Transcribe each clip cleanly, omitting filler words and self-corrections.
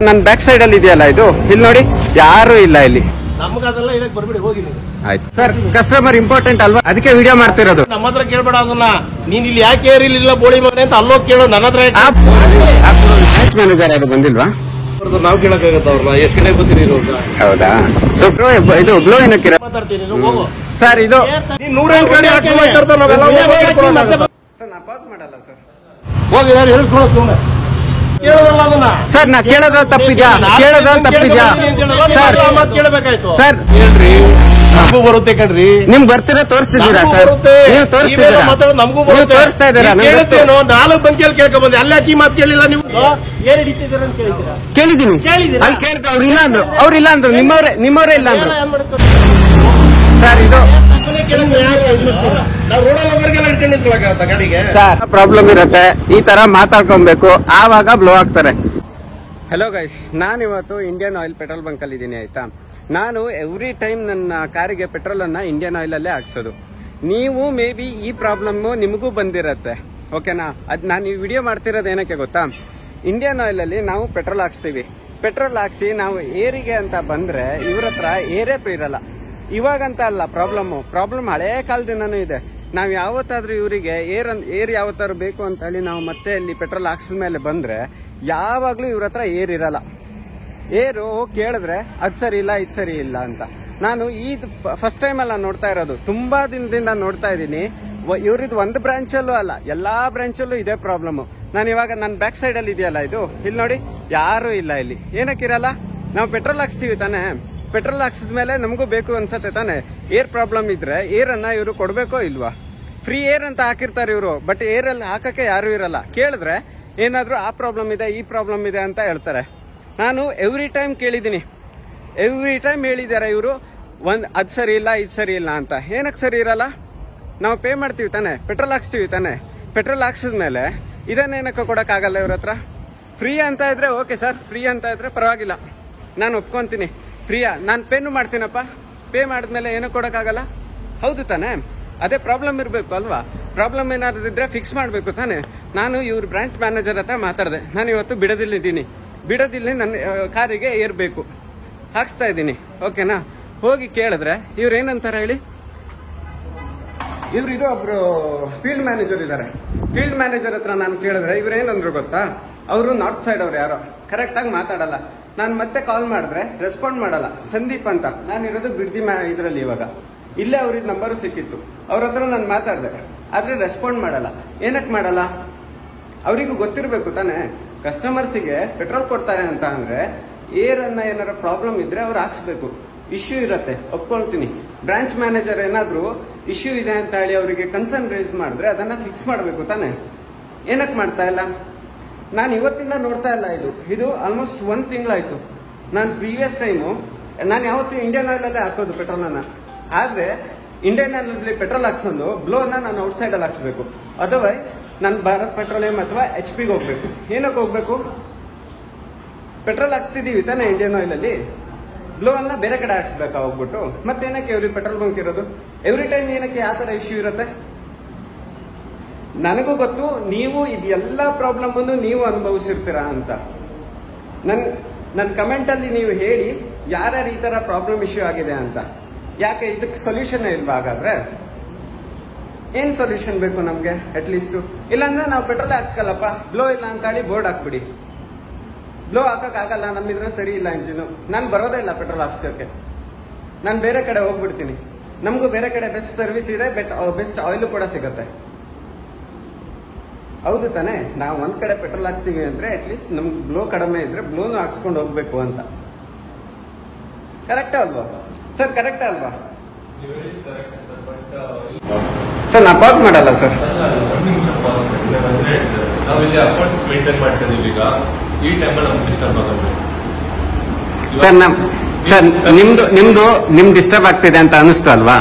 ನನ್ನ back side ಅಲ್ಲಿ ಇದೆಯಲ್ಲ ಇದು, ಇಲ್ಲಿ ನೋಡಿ ಯಾರು ಇಲ್ಲ ಇಲ್ಲಿ. ನಮ್ಗೆ ಅದೆಲ್ಲ ಹೇಳಕ್ ಬರ್ಬಿಡಿ, ಹೋಗಿ ಆಯ್ತು ಸರ್. ಕಸ್ಟಮರ್ ಇಂಪಾರ್ಟೆಂಟ್ ಅಲ್ವಾ, ಅದಕ್ಕೆ ವಿಡಿಯೋ ಮಾಡ್ತಿರೋದು. ನಮ್ಮ ಹತ್ರ ಕೇಳ್ಬೇಡ ಅದನ್ನ. ನೀನ್ ಇಲ್ಲಿ ಯಾಕೆ ಏರಿಲಿಲ್ಲ ಬೋಳಿ ಮಗನೆ ಅಂತ ಅಲ್ಲೋಗಿ ಕೇಳೋ, ನನ್ನ ಹತ್ರ. ಬ್ರಾಂಚ್ ಮ್ಯಾನೇಜರ್ ಯಾರು ಬಂದಿಲ್ವಾ? ನಾವು ಕೇಳಕ್ಕಾಗತ್ತ ಅವ್ರನ್ನ, ಎಷ್ಟು ಕಡೆ ಗೊತ್ತಿರಿ. ಹೌದಾ? ಸೊ ಇದು ಬ್ಲೋ ಏನಕ್ಕೆ ಮಾತಾಡ್ತೀನಿ, ಹೋಗು ಸರ್. ಇದು 108 ಗಾಡಿ ಹಾಕಿ ಮಾತಾಡ್ತಾರ, ನಾವೆಲ್ಲ ಸರ್. ನಾ ಪಾಸ್ ಮಾಡಲ್ಲ ಸರ್. ಹೋಗಿ ಯಾರು ಹೇಳ್ಸ್ಕೊಳ ಸುಮ್ಮನೆ ಕೇಳೋದಲ್ಲ ಅದನ್ನ. ಸರ್ ನಾ ಕೇಳೋದ ತಪ್ಪಿದ್ಯಾ? ಕೇಳೋದ ತಪ್ಪಿದ್ಯಾ ಸರ್? ಕೇಳಬೇಕಾಯ್ತು ಸರ್. ಹೇಳ್ರಿ, ನಮಗೂ ಬರುತ್ತೆ ಕಣ್ರಿ. ನಿಮ್ಗೆ ಬರ್ತೀರಾ? ತೋರಿಸ್ತಿದ್ದೀರಾ ಸರ್? ನೀವು ತೋರಿಸ್ತಿದ್ದೀರಾ? ನಮಗೂ ಬರುತ್ತೆ. ತೋರಿಸ್ತಾ ಇದ್ದೀರಾ? ಕೇಳ್ತೇನೋ 4 ಬಂಕಿಯಲ್ಲಿ ಕೇಳ್ಕೊಂಡ್ ಬಂದೆ. ಅಲ್ಲ ಈ ಮಾತು ಕೇಳಿಲ್ಲ ನೀವು. ಏನ್ ಹಿಡಿತಿದ್ದೀರ ಅಂತ ಕೇಳಿದ್ದೀರಾ? ಕೇಳಿದ್ದೀನಿ. ಅಲ್ಲಿ ಕೇಳ್ತಾ ಅವ್ರು ಇಲ್ಲ ಅಂದ್ರು. ಅವ್ರು ಇಲ್ಲ ಅಂದ್ರು. ನಿಮ್ಮವರೇ ಇಲ್ಲ ಅಂದ್ರು ಸರ್. ಇದು ಪ್ರಾಬ್ಲಮ್ ಇರುತ್ತೆ, ಈ ತರ ಮಾತಾಡ್ಕೊಬೇಕು, ಆವಾಗ ಬ್ಲೋ ಆಗ್ತಾರೆ. ಹಲೋ ಗೈಸ್, ನಾನಿವತ್ತು ಇಂಡಿಯನ್ ಆಯಿಲ್ ಪೆಟ್ರೋಲ್ ಬಂಕ್ ಅಲ್ಲಿ ಇದ್ದೀನಿ. ಆಯ್ತಾ, ನಾನು ಎವ್ರಿ ಟೈಮ್ ನನ್ನ ಕಾರಿಗೆ ಪೆಟ್ರೋಲ್ ಅನ್ನ ಇಂಡಿಯನ್ ಆಯಿಲ್ ಅಲ್ಲೇ ಹಾಕ್ಸೋದು. ನೀವು ಮೇ ಬಿ ಈ ಪ್ರಾಬ್ಲಮ್ ನಿಮಗೂ ಬಂದಿರತ್ತೆ, ಓಕೆನಾ? ಅದ್ ನಾನು ಈ ವಿಡಿಯೋ ಮಾಡ್ತಿರೋದು ಏನಕ್ಕೆ ಗೊತ್ತಾ? ಇಂಡಿಯನ್ ಆಯಿಲ್ ಅಲ್ಲಿ ನಾವು ಪೆಟ್ರೋಲ್ ಹಾಕ್ಸ್ತೀವಿ. ಪೆಟ್ರೋಲ್ ಹಾಕ್ಸಿ ನಾವು ಏರಿಗೆ ಅಂತ ಬಂದ್ರೆ ಇವ್ರ ಹತ್ರ ಏರೇ ಇರಲ್ಲ. ಇವಾಗಂತ ಅಲ್ಲ ಪ್ರಾಬ್ಲಮ್ ಹಳೇ ಕಾಲದಿಂದನೂ ಇದೆ. ನಾವ್ ಯಾವತ್ತಾದ್ರೂ ಇವರಿಗೆ ಏರ್ ಯಾವತ್ತಾದ್ರು ಬೇಕು ಅಂತ ಹೇಳಿ ನಾವು ಮತ್ತೆ ಇಲ್ಲಿ ಪೆಟ್ರೋಲ್ ಹಾಕ್ಸಿದ ಮೇಲೆ ಬಂದ್ರೆ ಯಾವಾಗ್ಲೂ ಇವ್ರ ಹತ್ರ ಏರ್ ಇರಲ್ಲ. ಏರು ಕೇಳಿದ್ರೆ ಅದ್ ಸರಿ ಇಲ್ಲ, ಇದ್ ಸರಿ ಇಲ್ಲ ಅಂತ. ನಾನು ಇದು ಫಸ್ಟ್ ಟೈಮ್ ಅಲ್ಲ ನೋಡ್ತಾ ಇರೋದು, ತುಂಬಾ ದಿನದಿಂದ ನೋಡ್ತಾ ಇದ್ದೀನಿ. ಇವ್ರಿದ್ ಒಂದು ಬ್ರಾಂಚ್ ಅಲ್ಲೂ ಅಲ್ಲ, ಎಲ್ಲಾ ಬ್ರಾಂಚಲ್ಲೂ ಇದೇ ಪ್ರಾಬ್ಲಮ್. ನಾನು ಇವಾಗ ನನ್ನ ಬ್ಯಾಕ್ ಸೈಡ್ ಅಲ್ಲಿ ಇದೆಯಲ್ಲ ಇದು, ಇಲ್ಲಿ ನೋಡಿ ಯಾರು ಇಲ್ಲ ಇಲ್ಲಿ. ಏನಕ್ಕಿರಲ್ಲ? ನಾವು ಪೆಟ್ರೋಲ್ ಹಾಕ್ಸ್ತೀವಿ ತಾನೆ. ಪೆಟ್ರೋಲ್ ಹಾಕ್ಸಿದ್ಮೇಲೆ ನಮಗೂ ಬೇಕು ಅನ್ಸತ್ತೆ ತಾನೆ. ಏರ್ ಪ್ರಾಬ್ಲಮ್ ಇದ್ರೆ ಏರ್ ಅನ್ನ ಇವರು ಕೊಡ್ಬೇಕೋ ಇಲ್ವಾ? ಫ್ರೀ ಏರ್ ಅಂತ ಹಾಕಿರ್ತಾರೆ ಇವರು, ಬಟ್ ಏರ್ ಅಲ್ಲಿ ಹಾಕಕ್ಕೆ ಯಾರು ಇರಲ್ಲ. ಕೇಳಿದ್ರೆ ಏನಾದ್ರೂ ಆ ಪ್ರಾಬ್ಲಮ್ ಇದೆ, ಈ ಪ್ರಾಬ್ಲಮ್ ಇದೆ ಅಂತ ಹೇಳ್ತಾರೆ. ನಾನು ಎವ್ರಿ ಟೈಮ್ ಕೇಳಿದ್ದೀನಿ, ಎವ್ರಿ ಟೈಮ್ ಹೇಳಿದ್ದಾರೆ ಇವರು ಅದ್ ಸರಿ ಇಲ್ಲ, ಇದ್ ಸರಿ ಇಲ್ಲ ಅಂತ. ಏನಕ್ಕೆ ಸರಿ ಇರಲ್ಲ? ನಾವು ಪೇ ಮಾಡ್ತೀವಿ ತಾನೆ, ಪೆಟ್ರೋಲ್ ಹಾಕ್ಸ್ತೀವಿ ತಾನೆ. ಪೆಟ್ರೋಲ್ ಹಾಕ್ಸಿದ್ಮೇಲೆ ಇದನ್ನೇನಕ್ಕೆ ಕೊಡಕ್ಕಾಗಲ್ಲ ಇವ್ರ ಹತ್ರ? ಫ್ರೀ ಅಂತ ಇದ್ರೆ ಓಕೆ ಸರ್, ಫ್ರೀ ಅಂತ ಇದ್ರೆ ಪರವಾಗಿಲ್ಲ, ನಾನು ಒಪ್ಕೊಂತೀನಿ. ಫ್ರೀಯಾ? ನಾನು ಪೇನು ಮಾಡ್ತೀನಪ್ಪ. ಪೇ ಮಾಡಿದ್ಮೇಲೆ ಏನೂ ಕೊಡಕ್ಕಾಗಲ್ಲ, ಹೌದು ತಾನೆ? ಅದೇ ಪ್ರಾಬ್ಲಮ್ ಇರಬೇಕು ಅಲ್ವಾ? ಪ್ರಾಬ್ಲಮ್ ಏನಾದ್ರು ಇದ್ರೆ ಫಿಕ್ಸ್ ಮಾಡಬೇಕು ತಾನೆ. ನಾನು ಇವ್ರ ಬ್ರಾಂಚ್ ಮ್ಯಾನೇಜರ್ ಹತ್ರ ಮಾತಾಡಿದೆ. ನಾನು ಇವತ್ತು ಬಿಡದಿಲ್ಲಿದ್ದೀನಿ, ಬಿಡದಿಲ್ಲಿ ನನ್ನ ಕಾರಿಗೆ ಏರ್ ಬೇಕು, ಹಾಕ್ಸ್ತಾ ಇದ್ದೀನಿ, ಓಕೆನಾ? ಹೋಗಿ ಕೇಳಿದ್ರೆ ಇವ್ರು ಏನಂತಾರೆ ಹೇಳಿ? ಇದು ಒಬ್ರು ಫೀಲ್ಡ್ ಮ್ಯಾನೇಜರ್ ಇದ್ದಾರೆ. ಫೀಲ್ಡ್ ಮ್ಯಾನೇಜರ್ ಹತ್ರ ನಾನು ಕೇಳಿದ್ರೆ ಇವ್ರು ಏನಂದ್ರು ಗೊತ್ತಾ? ಅವರು ನಾರ್ತ್ ಸೈಡ್ ಅವ್ರು, ಯಾರೋ ಕರೆಕ್ಟ್ ಆಗಿ ಮಾತಾಡಲ್ಲ. ನಾನು ಮತ್ತೆ ಕಾಲ್ ಮಾಡಿದ್ರೆ ರೆಸ್ಪಾಂಡ್ ಮಾಡಲ್ಲ. ಸಂದೀಪ್ ಅಂತ, ನಾನಿರೋದು ಬಿಡ್ದಿ ಇದರಲ್ಲಿ. ಇವಾಗ ಇಲ್ಲೇ ಅವ್ರಿಗೆ ನಂಬರು ಸಿಕ್ಕಿತ್ತು, ಅವ್ರ ಹತ್ರ ನಾನು ಮಾತಾಡಿದೆ, ಆದ್ರೆ ರೆಸ್ಪಾಂಡ್ ಮಾಡಲ್ಲ. ಏನಕ್ಕೆ ಮಾಡಲ್ಲ? ಅವರಿಗೂ ಗೊತ್ತಿರಬೇಕು ತಾನೆ, ಕಸ್ಟಮರ್ಸಿಗೆ ಪೆಟ್ರೋಲ್ ಕೊಡ್ತಾರೆ ಅಂತ ಅಂದ್ರೆ ಏರ್ ಅನ್ನ ಏನಾರ ಪ್ರಾಬ್ಲಮ್ ಇದ್ರೆ ಅವ್ರು ಹಾಕ್ಸ್ಬೇಕು. ಇಶ್ಯೂ ಇರತ್ತೆ, ಒಪ್ಕೊಳ್ತೀನಿ. ಬ್ರಾಂಚ್ ಮ್ಯಾನೇಜರ್ ಏನಾದ್ರು ಇಶ್ಯೂ ಇದೆ ಅಂತ ಹೇಳಿ ಅವರಿಗೆ ಕನ್ಸರ್ನ್ ರೈಸ್ ಮಾಡಿದ್ರೆ ಅದನ್ನ ಫಿಕ್ಸ್ ಮಾಡಬೇಕು ತಾನೆ. ಏನಕ್ಕೆ ಮಾಡ್ತಾ ಇಲ್ಲ? ನಾನು ಇವತ್ತಿಂದ ನೋಡ್ತಾ ಇಲ್ಲ, ಇದು ಆಲ್ಮೋಸ್ಟ್ 1 ತಿಂಗಳಾಯ್ತು. ನಾನು ಪ್ರೀವಿಯಸ್ ಟೈಮು ನಾನು ಯಾವತ್ತು ಇಂಡಿಯನ್ ಆಯಿಲ್ ಅಲ್ಲೇ ಹಾಕೋದು ಪೆಟ್ರೋಲ್ ಅನ್ನ. ಆದ್ರೆ ಇಂಡಿಯನ್ ಆಯಿಲ್ ಅಲ್ಲಿ ಪೆಟ್ರೋಲ್ ಹಾಕ್ಸೋದು ಬ್ಲೋನ ನಾನು ಔಟ್ ಸೈಡ್ ಅಲ್ಲಿ ಹಾಕ್ಸ್ಬೇಕು. ಅದರ್ವೈಸ್ ನಾನು ಭಾರತ್ ಪೆಟ್ರೋಲಿಯಂ ಅಥವಾ HP ಗೆ ಹೋಗ್ಬೇಕು. ಏನಕ್ಕೆ ಹೋಗ್ಬೇಕು? ಪೆಟ್ರೋಲ್ ಹಾಕ್ಸ್ತಿದೀವಿ ತಾನೆ ಇಂಡಿಯನ್ ಆಯಿಲ್ ಅಲ್ಲಿ, ಬ್ಲೋ ಅನ್ನ ಬೇರೆ ಕಡೆ ಹಾಕ್ಸ್ಬೇಕಾ ಹೋಗ್ಬಿಟ್ಟು? ಮತ್ತೇನಕ್ಕೆ ಇವ್ರಿಗೆ ಪೆಟ್ರೋಲ್ ಬಂಕ್ ಇರೋದು? ಎವ್ರಿ ಟೈಮ್ ಏನಕ್ಕೆ ಯಾವ ತರ ಇಶ್ಯೂ ಇರುತ್ತೆ? ನನಗೂ ಗೊತ್ತು ನೀವು ಇದೆಲ್ಲ ಪ್ರಾಬ್ಲಮ್ ಅನ್ನು ನೀವು ಅನುಭವಿಸಿರ್ತೀರಾ ಅಂತ. ನನ್ನ ಕಮೆಂಟ್ ಅಲ್ಲಿ ನೀವು ಹೇಳಿ ಯಾರ್ಯಾರು ಈ ತರ ಪ್ರಾಬ್ಲಮ್ ಇಶ್ಯೂ ಆಗಿದೆ ಅಂತ. ಯಾಕೆ ಇದಕ್ಕೆ ಸೊಲ್ಯೂಷನ್ ಇಲ್ವಾ? ಹಾಗಾದ್ರೆ ಏನ್ ಸೊಲ್ಯೂಷನ್ ಬೇಕು ನಮ್ಗೆ? ಅಟ್ಲೀಸ್ಟ್ ಇಲ್ಲಾಂದ್ರೆ ನಾವು ಪೆಟ್ರೋಲ್ ಹಾಕ್ಸ್ಕಲ್ಲಪ್ಪ, ಬ್ಲೋ ಇಲ್ಲ ಅಂತ ಹೇಳಿ ಬೋರ್ಡ್ ಹಾಕ್ಬಿಡಿ. ಬ್ಲೋ ಹಾಕಕ್ ಆಗಲ್ಲ, ನಮ್ಮಿದ್ರಲ್ಲಿ ಸರಿ ಇಲ್ಲ ಇಂಜಿನು, ನಾನು ಬರೋದೇ ಇಲ್ಲ ಪೆಟ್ರೋಲ್ ಹಾಕ್ಸ್ಕಕ್ಕೆ, ನಾನು ಬೇರೆ ಕಡೆ ಹೋಗ್ಬಿಡ್ತೀನಿ. ನಮಗೂ ಬೇರೆ ಕಡೆ ಬೆಸ್ಟ್ ಸರ್ವಿಸ್ ಇದೆ, ಬೆಸ್ಟ್ ಆಯಿಲ್ ಕೂಡ ಸಿಗುತ್ತೆ, ಹೌದು ತಾನೆ? ನಾವು ಒಂದ್ ಕಡೆ ಪೆಟ್ರೋಲ್ ಹಾಕ್ಸ್ತೀವಿ ಅಂದ್ರೆ ಅಟ್ಲೀಸ್ಟ್ ನಮ್ಗೆ ಬ್ಲೋ ಕಡಿಮೆ ಇದ್ರೆ ಬ್ಲೋನು ಹಾಕ್ಸ್ಕೊಂಡು ಹೋಗ್ಬೇಕು ಅಂತ. ಕರೆಕ್ಟ್ ಅಲ್ವಾ ಸರ್? ಕರೆಕ್ಟ್ ಅಲ್ವಾ ಸರ್? ನಾ ಪಾಸ್ ಮಾಡಲ್ಲ ಸರ್. ನಾವಿಲ್ಲಿ ಅಕೌಂಟ್ಸ್ ಮೇಂಟೈನ್ ಮಾಡ್ತಿದ್ದೀವಿ ಈಗ, ಈ ಟೈಮಲ್ಲಿ ನಮ್ಗೆ ಡಿಸ್ಟರ್ಬ್ ಆಗುತ್ತೆ ಸರ್. ನಿಮ್ ಡಿಸ್ಟರ್ಬ್ ಆಗ್ತಿದೆ ಅಂತ ಅನಿಸ್ತಲ್ವಾ?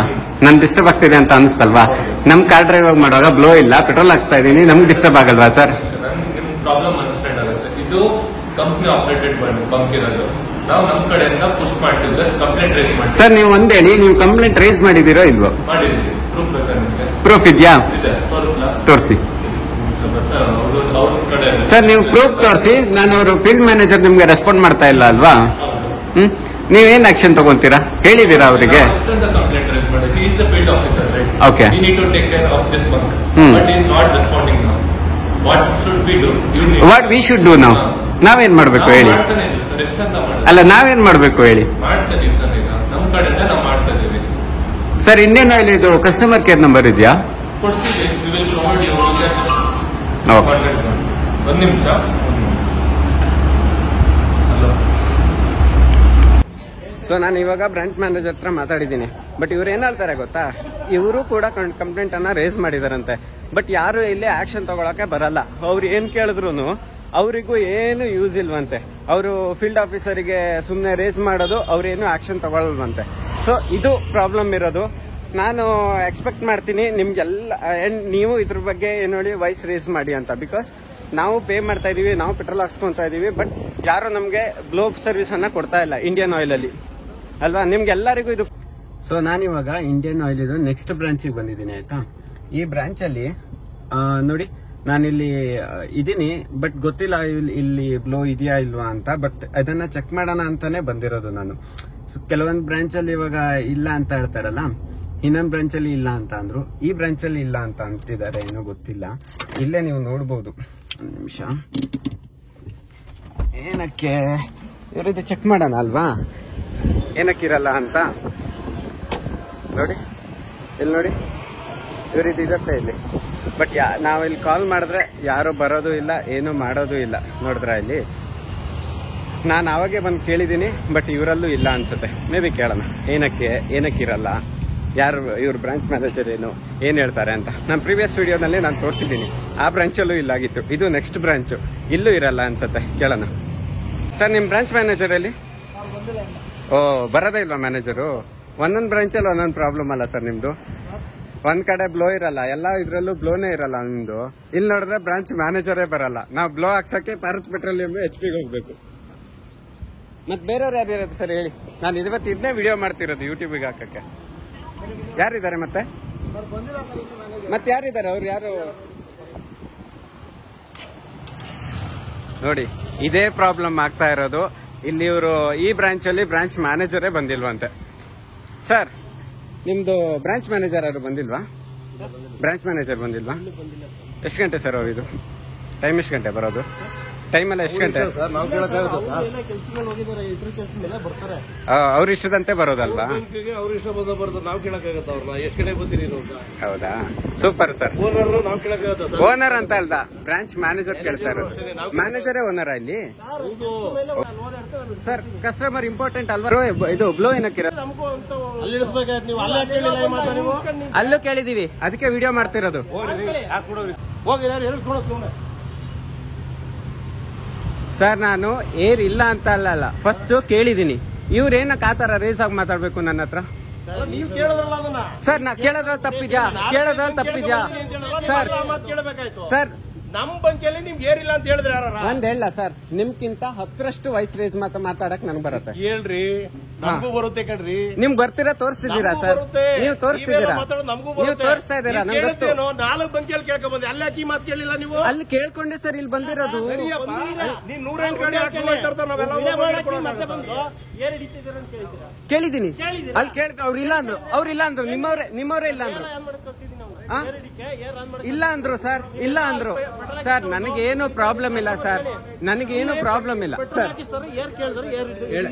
ನನ್ ಡಿಸ್ಟರ್ಬ್ ಆಗ್ತಿದೆ ಅಂತ ಅನಿಸ್ತಲ್ವಾ? ನಮ್ ಕಾರ್ ಡ್ರೈವ್ ಮಾಡುವಾಗ ಬ್ಲೋ ಇಲ್ಲ, ಪೆಟ್ರೋಲ್ ಹಾಕ್ಸ್ತಾ ಇದೀನಿ, ನಮ್ಗೆ ಡಿಸ್ಟರ್ಬ್ ಆಗಲ್ವಾ ಸರ್? ನಿಮ್ ಪ್ರಾಬ್ಲಮ್ ಅಂಡರ್ಸ್ಟ್ಯಾಂಡ್ ಆಗುತ್ತೆ. ಇದು ಕಂಪ್ನಿ ಆಪರೇಟೆಡ್ ಬಂಕ್ ಇರೋದು, ನಾವು ನಮ್ ಕಡೆಯಿಂದ ಪುಷ್ ಮಾಡ್ತೀವಿ, ಜಸ್ಟ್ ಕಂಪ್ಲೇಂಟ್ ರೈಸ್ ಮಾಡಿ. ಸರ್ ನೀವು ಒಂದ್ ಹೇಳಿ, ನೀವು ಕಂಪ್ಲೇಂಟ್ ರೈಸ್ ಮಾಡಿದಿರೋ ಇಲ್ವೋ? ಮಾಡಿದ್ದೀವಿ. ಪ್ರೂಫ್ ಬೇಕಾ ನಿಮ್ಗೆ? ಪ್ರೂಫ್ ಇದೆಯಾ? ಇದೆ, ತೋರಿಸ್ಲಾ? ತೋರಿಸಿ. ಅವ್ರ ಬರ್ತಾ ಇದೆ. ಸರ್ ನೀವು ಪ್ರೂಫ್ ತೋರಿಸಿ. ನಾನು ಅವರು ಫೀಲ್ಡ್ ಮ್ಯಾನೇಜರ್ ನಿಮ್ಗೆ ರೆಸ್ಪಾಂಡ್ ಮಾಡ್ತಾ ಇಲ್ಲ ಅಲ್ವಾ? ನೀವೇನ್ ಆಕ್ಷನ್ ತಗೊಂತೀರಾ ಹೇಳಿದೀರಾ ಅವರಿಗೆ? ಕಂಪ್ಲೇಂಟ್ ರೈಸ್ ಮಾಡಿ. He is the field officer, right? Okay. He need to take care of this bunk. But he is not responding now. What should we do? You need. What we should do ನಾವು? ನಾವೇನ್ ಮಾಡ್ಬೇಕು ಹೇಳಿ? ಮಾಡ್ತಾನೆ ಇಲ್ಲ sir, ಎಷ್ಟಂತ ಮಾಡೋದು? ಅಲ್ಲ ನಾವೇನ್ ಮಾಡ್ಬೇಕು ಹೇಳಿ? ಮಾಡ್ತಾನೆ ಇರ್ತಾನೆ ಈಗ. ನಮ್ಮ ಕಡೆಯಿಂದ ನಾವು ಮಾಡ್ತಾ ಇದೀವಿ ಸರ್. ಇಂಡಿಯನ್ ಆಯಿಲ್ ಇದು ಕಸ್ಟಮರ್ ಕೇರ್ ನಂಬರ್ ಇದೆಯಾ? ಕೊಡ್ತೀವಿ. We will provide you. Okay. ಒಂದು ನಿಮಿಷ. ಸೊ ನಾನು ಇವಾಗ ಬ್ರಾಂಚ್ ಮ್ಯಾನೇಜರ್ ಹತ್ರ ಮಾತಾಡಿದ್ದೀನಿ. ಬಟ್ ಇವ್ರು ಏನ್ ಹೇಳ್ತಾರೆ ಗೊತ್ತಾ, ಇವರು ಕೂಡ ಕಂಪ್ಲೇಂಟ್ ಅನ್ನ ರೇಸ್ ಮಾಡಿದಾರಂತೆ. ಬಟ್ ಯಾರು ಇಲ್ಲಿ ಆಕ್ಷನ್ ತಗೊಳಕ್ಕೆ ಬರಲ್ಲ. ಅವ್ರು ಏನ್ ಕೇಳಿದ್ರು ಅವರಿಗೂ ಏನು ಯೂಸ್ ಇಲ್ವಂತೆ. ಅವರು ಫೀಲ್ಡ್ ಆಫೀಸರಿಗೆ ಸುಮ್ಮನೆ ರೇಸ್ ಮಾಡೋದು, ಅವ್ರೇನು ಆಕ್ಷನ್ ತಗೊಳ್ಳಲ್ವಂತೆ. ಸೊ ಇದು ಪ್ರಾಬ್ಲಮ್ ಇರೋದು. ನಾನು ಎಕ್ಸ್ಪೆಕ್ಟ್ ಮಾಡ್ತೀನಿ ನಿಮ್ಗೆಲ್ಲ ನೀವು ಇದ್ರ ಬಗ್ಗೆ ಏನು ಹೇಳಿ ವಾಯ್ಸ್ ರೇಸ್ ಮಾಡಿ ಅಂತ. ಬಿಕಾಸ್ ನಾವು ಪೇ ಮಾಡ್ತಾ ಇದೀವಿ, ನಾವು ಪೆಟ್ರೋಲ್ ಹಾಕ್ಸ್ಕೊಂತಾ ಇದೀವಿ, ಬಟ್ ಯಾರು ನಮ್ಗೆ ಬ್ಲೋ ಸರ್ವಿಸ್ ಅನ್ನ ಕೊಡ್ತಾ ಇಲ್ಲ ಇಂಡಿಯನ್ ಆಯಿಲ್ ಅಲ್ಲಿ ಅಲ್ವಾ? ನಿಮ್ಗೆಲ್ಲರಿಗೂ ಇದು. ಸೊ ನಾನಿವಾಗ ಇಂಡಿಯನ್ ಆಯಿಲ್ ಇದು ನೆಕ್ಸ್ಟ್ ಬ್ರಾಂಚಿಗೆ ಬಂದಿದ್ದೀನಿ ಆಯ್ತಾ. ಈ ಬ್ರಾಂಚ್ ಅಲ್ಲಿ ನೋಡಿ ನಾನಿಲ್ಲಿ ಇದೀನಿ, ಬಟ್ ಗೊತ್ತಿಲ್ಲ ಇಲ್ಲಿ ಬ್ಲೋ ಇದೆಯಾ ಇಲ್ವಾ ಅಂತ. ಬಟ್ ಅದನ್ನ ಚೆಕ್ ಮಾಡೋಣ ಅಂತಾನೆ ಬಂದಿರೋದು ನಾನು. ಕೆಲವೊಂದು ಬ್ರಾಂಚ್ ಅಲ್ಲಿ ಇವಾಗ ಇಲ್ಲ ಅಂತ ಹೇಳ್ತಾರಲ್ಲ, ಇನ್ನೊಂದು ಬ್ರಾಂಚ್ ಅಲ್ಲಿ ಇಲ್ಲ ಅಂತ ಅಂದ್ರು, ಈ ಬ್ರಾಂಚ್ ಅಲ್ಲಿ ಇಲ್ಲ ಅಂತ ಅಂತಿದ್ದಾರೆ, ಏನೋ ಗೊತ್ತಿಲ್ಲ. ಇಲ್ಲೇ ನೀವು ನೋಡ್ಬೋದು. ಒಂದು ನಿಮಿಷ, ಏನಕ್ಕೆ ಇವರಿದು ಚೆಕ್ ಮಾಡೋಣ ಅಲ್ವಾ, ಏನಕ್ಕಿರಲ್ಲ ಅಂತ. ನೋಡಿ ಇಲ್ಲಿ ನೋಡಿ, ಇವರಿದು ಇದತ್ತೆ ಇಲ್ಲಿ. ಬಟ್ ನಾವಿಲ್ಲಿ ಕಾಲ್ ಮಾಡಿದ್ರೆ ಯಾರು ಬರೋದು ಇಲ್ಲ, ಏನು ಮಾಡೋದು ಇಲ್ಲ. ನೋಡಿದ್ರ ಇಲ್ಲಿ ನಾನು ಅವಾಗೆ ಬಂದು ಕೇಳಿದ್ದೀನಿ, ಬಟ್ ಇವರಲ್ಲೂ ಇಲ್ಲ ಅನ್ಸುತ್ತೆ. ಮೇ ಬಿ ಕೇಳೋಣ ಏನಕ್ಕಿರಲ್ಲ, ಯಾರು ಇವ್ರ ಬ್ರಾಂಚ್ ಮ್ಯಾನೇಜರ್ ಏನ್ ಹೇಳ್ತಾರೆ ಅಂತ. ನಾನು ಪ್ರೀವಿಯಸ್ ವಿಡಿಯೋನಲ್ಲಿ ನಾನು ತೋರಿಸಿದ್ದೀನಿ. ಆ ಬ್ರಾಂಚಲ್ಲೂ ಇಲ್ಲಾಗಿತ್ತು, ಇದು ನೆಕ್ಸ್ಟ್ ಬ್ರಾಂಚು, ಇಲ್ಲೂ ಇರಲ್ಲ ಅನ್ಸುತ್ತೆ. ಕೇಳೋಣ. ಸರ್ ನಿಮ್ ಬ್ರಾಂಚ್ ಮ್ಯಾನೇಜರ್ ಅಲ್ಲಿ? ಓ ಬರೋದೇ ಇಲ್ವಾ ಮ್ಯಾನೇಜರು? ಒಂದೊಂದು ಬ್ರಾಂಚಲ್ಲಿ ಒಂದೊಂದು ಪ್ರಾಬ್ಲಮ್ ಅಲ್ಲ ಸರ್ ನಿಮ್ದು. ಒಂದ್ ಕಡೆ ಬ್ಲೋ ಇರಲ್ಲ, ಎಲ್ಲ ಇದ್ರಲ್ಲೂ ಬ್ಲೋನೇ ಇರಲ್ಲ ನಿಮ್ದು. ಇಲ್ಲಿ ನೋಡಿದ್ರೆ ಬ್ರಾಂಚ್ ಮ್ಯಾನೇಜರೇ ಬರಲ್ಲ. ನಾವು ಬ್ಲೋ ಹಾಕ್ಸಕ್ಕೆ ಭಾರತ್ ಪೆಟ್ರೋಲಿಯಂ HP ಹೋಗ್ಬೇಕು. ಮತ್ ಬೇರೆಯವ್ರು ಯಾರಿರೋದು ಸರ್ ಹೇಳಿ? ನಾನು ಇವತ್ತು ಇದನ್ನೇ ವಿಡಿಯೋ ಮಾಡ್ತಿರೋದು ಯೂಟ್ಯೂಬಿಗೆ ಹಾಕಕ್ಕೆ. ಯಾರಿದ್ದಾರೆ ಮತ್ತೆ ಯಾರಿದ್ದಾರೆ? ಅವ್ರು ಯಾರು ನೋಡಿ, ಇದೇ ಪ್ರಾಬ್ಲಮ್ ಆಗ್ತಾ ಇರೋದು ಇಲ್ಲಿ. ಇವರು ಈ ಬ್ರಾಂಚ್ ಅಲ್ಲಿ ಬ್ರಾಂಚ್ ಮ್ಯಾನೇಜರೇ ಬಂದಿಲ್ವಂತೆ. ಸರ್ ನಿಮ್ದು ಬ್ರಾಂಚ್ ಮ್ಯಾನೇಜರ್ ಯಾರು ಬಂದಿಲ್ವಾ? ಬ್ರಾಂಚ್ ಮ್ಯಾನೇಜರ್ ಬಂದಿಲ್ವಾ? ಎಷ್ಟು ಗಂಟೆ ಸರ್ ಅವ್ರಿದು ಟೈಮ್? ಎಷ್ಟು ಗಂಟೆ ಬರೋದು? ಟೈಮ್ ಎಲ್ಲ ಎಷ್ಟು ಗಂಟೆ? ಅವ್ರ ಇಷ್ಟದಂತೆ ಬರೋದಲ್ವಾ? ಅವ್ರ ಇಷ್ಟ ಬರೋದು ನಾವು ಕೇಳಕ್ಕಾಗತ್ತ? ಅವ್ರನ್ನ ಎಷ್ಟು ಕಡೆ ಬರ್ತೀರಿ? ಹೌದಾ, ಸೂಪರ್ ಸರ್. ನಾವು ಕೇಳಕ್ಕಾಗತ್ತ? ಓನರ್ ಅಂತ ಅಲ್ದ, ಬ್ರಾಂಚ್ ಮ್ಯಾನೇಜರ್ ಕೇಳ್ತಾ ಇರೋದು. ಮ್ಯಾನೇಜರೇ ಓನರ್ ಇಲ್ಲಿ ಸರ್. ಕಸ್ಟಮರ್ ಇಂಪಾರ್ಟೆಂಟ್ ಅಲ್ವಾ? ಇದು ಬ್ಲೋ ಏನಕ್ಕಿರ ಅಲ್ಲಿ ಇಳಿಸ್ಬೇಕಾಯ್ತು. ನೀವು ಅಲ್ಲೇ ಕೇಳಿಲ್ಲ ಮಾತಾ? ನೀವು ಅಲ್ಲೂ ಕೇಳಿದೀವಿ, ಅದಕ್ಕೆ ವಿಡಿಯೋ ಮಾಡ್ತಿರೋದು. ಹೋಗಿ ಹೇಳಿಸ್ಕೊಳಕ್ ಸರ್ ನಾನು ಏರ್ ಇಲ್ಲ ಅಂತ ಅಲ್ಲ, ಫಸ್ಟ್ ಕೇಳಿದೀನಿ. ಇವ್ರೇನಕ್ಕೆ ಆತರ ರೇಸ್ ಆಗಿ ಮಾತಾಡ್ಬೇಕು ನನ್ನ ಹತ್ರ? ನೀವು ಕೇಳಿದ್ರಲ್ಲ ಅದನ್ನ. ಸರ್ ನಾ ಕೇಳೋದ್ರಲ್ಲಿ ತಪ್ಪಿದ್ಯಾ? ಸರ್ ನಮ್ ಬಂಕಿಯಲ್ಲಿ ನಿಮ್ಗೆ ಏರಿಲ್ಲ ಅಂತ ಹೇಳಿದ್ರೆ ಯಾರ? ಒಂದ್ ಹೇಳ ಸರ್, ನಿಮ್ಗಿಂತ 10ರಷ್ಟು ವಾಯ್ಸ್ ರೇಸ್ ಮಾತಾಡಕ್ ನನಗೆ ಬರುತ್ತೆ. ಹೇಳ್ರಿ, ನಮಗೂ ಬರುತ್ತೆ ಕಣ್ರಿ. ನಿಮ್ಗೆ ಬರ್ತೀರಾ? ತೋರಿಸ್ತಿದ್ದೀರಾ ಸರ್? ನೀವು ತೋರಿಸ್ತಿದ್ದೀರಾ? ನೀವು ತೋರಿಸ್ತಾ ಇದ್ದೀರಾ? ನಂಗೆ ಗೊತ್ತು. 4 ಬಂಕಿಯಲ್ಲಿ ಕೇಳ್ಕೊಂಡ್ ಬಂದೆ, ಅಲ್ಲಿ ಯಾಕೆ ಮಾತು ಕೇಳಿಲ್ಲ ನೀವು? ಅಲ್ಲಿ ಕೇಳ್ಕೊಂಡೆ ಸರ್ ಇಲ್ಲಿ ಬಂದಿರೋದು. ನೀನ್ 108 ಗಾಡಿ ಹಾಕ್ಸ್ಕೊಂಡ್ ನಾವೆಲ್ಲ ಕೇಳಿದೀನಿ. ಅಲ್ಲಿ ಕೇಳಿದ್ರೆ ಅವ್ರಿಲ್ಲ ಅಂದ್ರು. ನಿಮ್ಮವರೇ ಇಲ್ಲ ಅಂದ್ರು. ಇಲ್ಲ ಅಂದ್ರು ಸರ್, ಇಲ್ಲ ಅಂದ್ರು ಸರ್. ನನಗೇನು ಪ್ರಾಬ್ಲಮ್ ಇಲ್ಲ ಸರ್, ನನಗೇನು ಪ್ರಾಬ್ಲಮ್ ಇಲ್ಲ ಸರ್.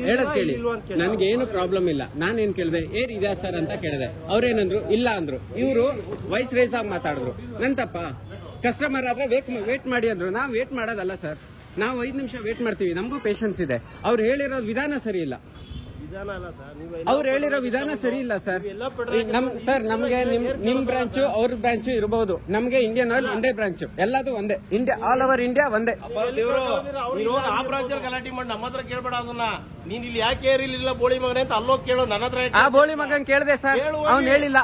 ಹೇಳದ್ ಕೇಳಿ, ನನಗೇನು ಪ್ರಾಬ್ಲಮ್ ಇಲ್ಲ. ನಾನೇನ್ ಕೇಳಿದೆ, ಏರ್ ಇದೆಯಾ ಸರ್ ಅಂತ ಕೇಳಿದೆ. ಅವ್ರೇನಂದ್ರು, ಇಲ್ಲ ಅಂದ್ರು. ಇವರು ವಾಯ್ಸ್ ರೇಸ್ ಆಗಿ ಮಾತಾಡಿದ್ರು. ನನ್ ತಪ್ಪ? ಕಸ್ಟಮರ್ ಆದ್ರೆ ವೇಟ್ ಮಾಡಿ ಅಂದ್ರು. ನಾವು ವೇಟ್ ಮಾಡೋದಲ್ಲ ಸರ್, ನಾವು 5 ನಿಮಿಷ ವೇಟ್ ಮಾಡ್ತೀವಿ. ನಮಗೂ ಪೇಷನ್ಸ್ ಇದೆ. ಅವ್ರು ಹೇಳಿರೋ ವಿಧಾನ ಸರಿ ಇಲ್ಲ. ಅವ್ರು ಹೇಳಿರೋ ವಿಧಾನ ಸರಿ ಇಲ್ಲ ಸರ್. ಸರ್ ನಮ್ಗೆ ನಿಮ್ ಬ್ರಾಂಚು ಅವ್ರ ಬ್ರಾಂಚು ಇರಬಹುದು. ನಮ್ಗೆ ಇಂಡಿಯನ್ ಆಯಿಲ್ ಒಂದೇ ಬ್ರಾಂಚ್, ಎಲ್ಲದೂ ಒಂದೇ. ಇಂಡಿಯಾ ಆಲ್ ಓವರ್ ಇಂಡಿಯಾ ಒಂದೇ. ಆ ಬ್ರಾಂಚ್ ಗಲಾಟೆ ಮಾಡಿ ನಮ್ಮ ಹತ್ರ ಕೇಳ್ಬೇಡ ಅದನ್ನ. ನೀನ್ ಇಲ್ಲಿ ಯಾಕೆ ಏರಿಲ್ಲ ಬೋಳಿ ಮಗನೇ ಅಂತ ಅಲ್ಲೋಗಿ ಕೇಳೋ. ನನ್ನ ಹತ್ರ ಆ ಬೋಳಿ ಮಗನ್ ಕೇಳಿದೆ ಸರ್, ಅವ್ನು ಹೇಳಿಲ್ಲ.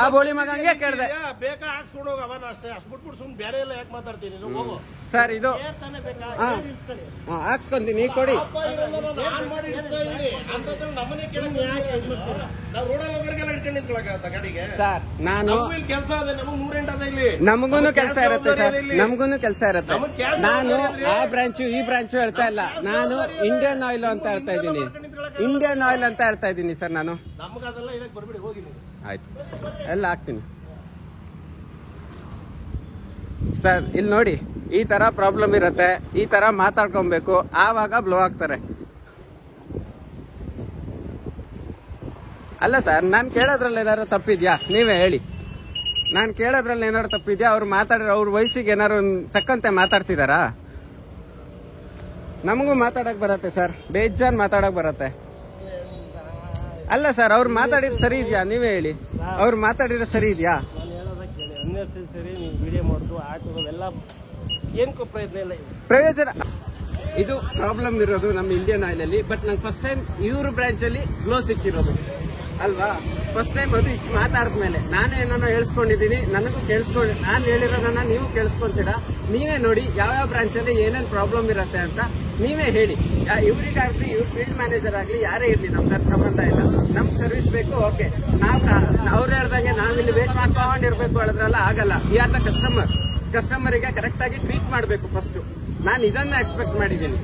ಆ ಬೋಳಿ ಮಗ ಹಂಗೆ ಕೇಳ್ದೆ. ಬೇಕಾ ಹಾಕ್ಸ್ಕೊಂಡು ಹೋಗ ಅವನ ಅಷ್ಟೇ, ಅಷ್ಟು ಬಿಟ್ಬಿಟ್ಟು ಸುಮ್ಮನೆ ಬೇರೆ ಎಲ್ಲ ಯಾಕೆ ಮಾತಾಡ್ತೀನಿ ನೀನು? ಹೋಗು ಸರ್ ಇದು ಏನ್ ತಾನೇ ಬೇಕಾ? ಹಾ. ಏನ್ ಇಸ್ಕೊಳ್ಳಿ? ಹಾಕ್ಸ್ಕೊಂತೀನಿ ಕೊಡಿ. ನಾನ್ ಮಾಡಿ ಇಸ್ತಾ ಇದೀನಿ. ಅಂತಂದ್ರೆ ನಮ್ಮನೆ ಕೇಳಕ್ ಯಾಕೆ ಇದ್ ಮಾಡ್ತೀರಾ? ನಾವು ರೋಡಲ್ಲಿ ಹೋಗೋರ್ಗೆಲ್ಲ ಇಟ್ಕೊಂಡು ನಿಂತ್ಕೊಳಕ್ಕಾಗತ್ತಾ ಗಾಡಿಗೆ? ಸರ್ ನಾನು ನಮಗೂ ಇಲ್ಲಿ ಕೆಲಸ ಅದೇ, ನಮಗ್ 108 ಅದ ಇಲ್ಲಿ. ನಮಗೂನು ಕೆಲಸ ಇರುತ್ತೆ ಸರ್, ನಮಗೂನು ಕೆಲಸ ಇರುತ್ತೆ. ನಮಗ್ ಕ್ಯಾಶ್ ನಾನು ಜವಾಬ್ದಾರಿ ಆ ಬ್ರಾಂಚು ಈ ಬ್ರಾಂಚು ಹೇಳ್ತಾ ಇಲ್ಲ, ನಾನು ಇಂಡಿಯನ್ ಆಯಿಲ್ ಅಂತ ಹೇಳ್ತಾ ಇದ್ದೀನಿ. ಇಂಡಿಯನ್ ಆಯಿಲ್ ಅಂತ ಹೇಳ್ತಾ ಇದ್ದೀನಿ ಸರ್ ನಾನು. ನಮ್ಗೆ ಅದೆಲ್ಲ ಇದಕ್ಕೆ ಬರ್ಬಿಡಿ, ಹೋಗಿ ನೀವು. ಆಯ್ತು, ಎಲ್ಲ ಹಾಕ್ತೀನಿ ಸರ್. ಇಲ್ಲಿ ನೋಡಿ, ಈ ತರ ಪ್ರಾಬ್ಲಮ್ ಇರತ್ತೆ, ಈ ತರ ಮಾತಾಡ್ಕೊಬೇಕು, ಆವಾಗ ಬ್ಲೋ ಆಗ್ತಾರೆ. ಅಲ್ಲ ಸರ್, ನಾನು ಕೇಳೋದ್ರಲ್ಲಿ ಏನಾದ್ರು ತಪ್ಪಿದ್ಯಾ ನೀವೇ ಹೇಳಿ. ನಾನು ಕೇಳೋದ್ರಲ್ಲಿ ಏನಾದ್ರು ತಪ್ಪಿದ್ಯಾ? ಅವ್ರು ಮಾತಾಡಿರೋ ಅವ್ರ ವಯಸ್ಸಿಗೆ ಏನಾದ್ರು ತಕ್ಕಂತೆ ಮಾತಾಡ್ತಿದಾರಾ? ನಮಗೂ ಮಾತಾಡಕ್ ಬರತ್ತೆ ಸರ್, ಬೇಜಾನ್ ಮಾತಾಡಕ್ ಬರತ್ತೆ. ಅಲ್ಲ ಸರ್, ಅವ್ರು ಮಾತಾಡಿದ್ ಸರಿ ಇದೆಯಾ ನೀವೇ ಹೇಳಿ. ಅವ್ರು ಮಾತಾಡಿರೋ ಸರಿ ಇದೆಯಾ? ನಾನು ಹೇಳೋದಕ್ಕೆ ಕೇಳಿ, ಅನ್ನೆಸರಿ ನೀವು ವಿಡಿಯೋ ಮಾಡೋದು ಹಾಕೋದು ಎಲ್ಲ ಏನಕ್ಕೂ ಪ್ರಯತ್ನ ಇಲ್ಲ. ಪ್ರಯೋಜನ ಇದು ಪ್ರಾಬ್ಲಮ್ ಇರೋದು ನಮ್ಮ ಇಂಡಿಯನ್ ಆಯಿಲ್ ಅಲ್ಲಿ. ಬಟ್ ನಂಗೆ ಫಸ್ಟ್ ಟೈಮ್ ಇವ್ರ ಬ್ರಾಂಚ್ ಅಲ್ಲಿ ಗ್ಲೋ ಸಿಕ್ಕಿರೋದು ಅಲ್ವಾ. ಫಸ್ಟ್ ಟೈಮ್ ಅದು ಇಷ್ಟು ಮಾತಾಡಿದ್ಮೇಲೆ ನಾನೇನೋ ಹೇಳ್ಸ್ಕೊಂಡಿದ್ದೀನಿ, ನನಗೂ ಕೇಳಿಸ್ಕೊಂಡು ನಾನು ಹೇಳಿರೋದನ್ನ ನೀವು ಕೇಳಿಸ್ಕೊಂತೀರಾ. ನೀವೇ ನೋಡಿ ಯಾವ್ಯಾವ ಬ್ರಾಂಚ್ ಅಲ್ಲಿ ಏನೇನ್ ಪ್ರಾಬ್ಲಮ್ ಇರುತ್ತೆ ಅಂತ ನೀವೇ ಹೇಳಿ. ಇವ್ರಿಗಾಗ್ಲಿ ಇವ್ರ ಫೀಲ್ಡ್ ಮ್ಯಾನೇಜರ್ ಆಗ್ಲಿ ಯಾರೇ ಇರ್ಲಿ, ನಮ್ಗೆ ಅದು ಸಂಬಂಧ ಇಲ್ಲ. ನಮ್ ಸರ್ವಿಸ್ ಬೇಕು, ಓಕೆ. ಅವ್ರು ಹೇಳ್ದಂಗೆ ನಾವಿಲ್ಲಿ ವೇಟ್ ಮಾಡ್ಕೊಂಡಿರ್ಬೇಕು ಹೇಳಿದ್ರಲ್ಲ, ಆಗಲ್ಲ. We are the customer. ಕಸ್ಟಮರಿಗೆ ಕರೆಕ್ಟ್ ಆಗಿ ಟ್ರೀಟ್ ಮಾಡಬೇಕು ಫಸ್ಟ್. ನಾನು ಇದನ್ನ ಎಕ್ಸ್ಪೆಕ್ಟ್ ಮಾಡಿದ್ದೀನಿ.